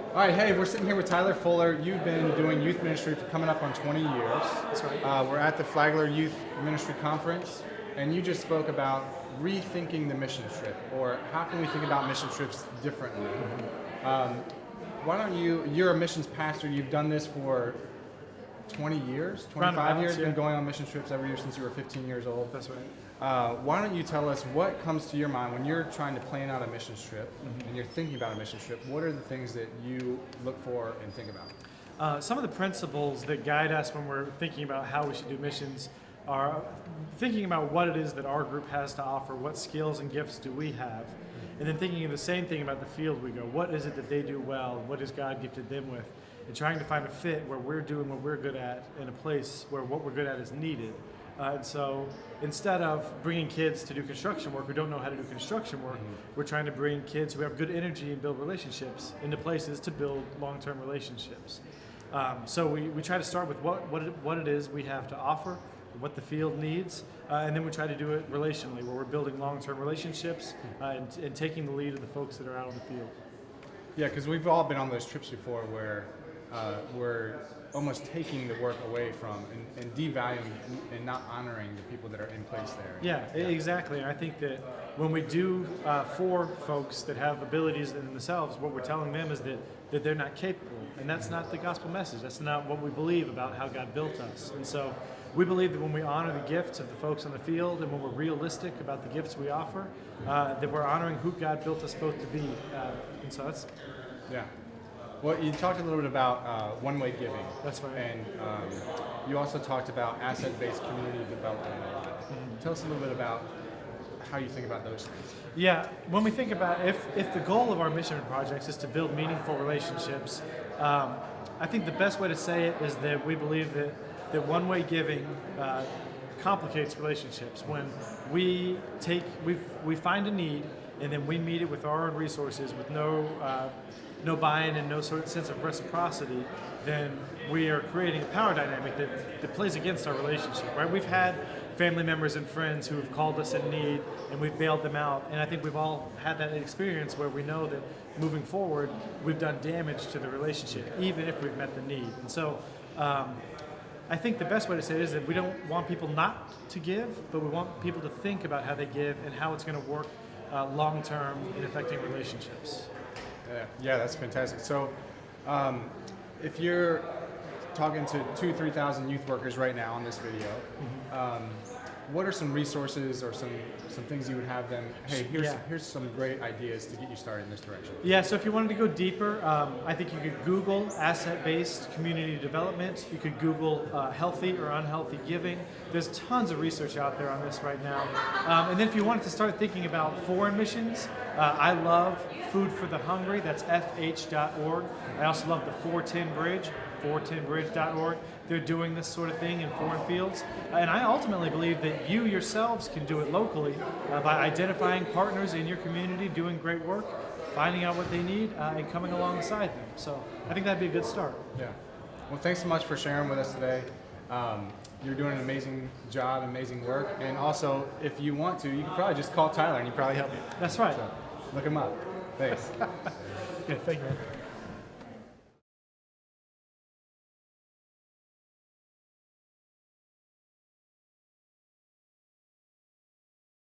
All right, hey, we're sitting here with Tyler Fuller. You've been doing youth ministry for coming up on 20 years. That's right. We're at the Flagler Youth Ministry Conference, and you just spoke about rethinking the mission trip, or how can we think about mission trips differently? Why don't you're a missions pastor, you've done this for 20 years, 25 years, been going on mission trips every year since you were 15 years old. That's right. Why don't you tell us what comes to your mind when you're trying to plan out a mission trip and you're thinking about a mission trip? What are the things that you look for and think about? Some of the principles that guide us when we're thinking about how we should do missions are thinking about what it is that our group has to offer, what skills and gifts do we have, and then thinking of the same thing about the field we go. What is it that they do well? What has God gifted them with? And trying to find a fit where we're doing what we're good at in a place where what we're good at is needed. And so instead of bringing kids to do construction work who don't know how to do construction work, we're trying to bring kids who have good energy and build relationships into places to build long-term relationships. So we try to start with what it is we have to offer, what the field needs, and then we try to do it relationally, where we're building long-term relationships and taking the lead of the folks that are out on the field. Yeah, because we've all been on those trips before where we're almost taking the work away from and devaluing and not honoring the people that are in place there. Yeah, exactly. I think that when we do for folks that have abilities in themselves, what we're telling them is that they're not capable. And that's not the gospel message. That's not what we believe about how God built us. And so we believe that when we honor the gifts of the folks on the field and when we're realistic about the gifts we offer, that we're honoring who God built us both to be. And so that's... Yeah. Well, you talked a little bit about one-way giving. That's right. And you also talked about asset-based community development a lot. Tell us a little bit about how you think about those things. Yeah, when we think about if the goal of our mission projects is to build meaningful relationships, I think the best way to say it is that we believe that one-way giving complicates relationships. When we find a need and then we meet it with our own resources with no buy-in and no sort of sense of reciprocity, then we are creating a power dynamic that plays against our relationship, right? We've had family members and friends who have called us in need and we've bailed them out, and I think we've all had that experience where we know that moving forward we've done damage to the relationship even if we've met the need. And so I think the best way to say it is that we don't want people not to give, but we want people to think about how they give and how it's going to work long-term in affecting relationships. Yeah, that's fantastic. So if you're talking to 2,000-3,000 youth workers right now on this video, what are some resources or some things you would have them, hey, here's some great ideas to get you started in this direction? Yeah, so if you wanted to go deeper, I think you could Google asset-based community development. You could Google healthy or unhealthy giving. There's tons of research out there on this right now. And then if you wanted to start thinking about foreign missions, I love Food for the Hungry. That's fh.org. I also love the 410 Bridge, 410bridge.org. They're doing this sort of thing in foreign fields. And I ultimately believe that you yourselves can do it locally by identifying partners in your community doing great work, finding out what they need, and coming alongside them. So I think that'd be a good start. Yeah. Well, thanks so much for sharing with us today. You're doing an amazing job, amazing work. And also, if you want to, you can probably just call Tyler and he'd probably help you. That's right. So look him up. Thanks. Yeah, thank you, man.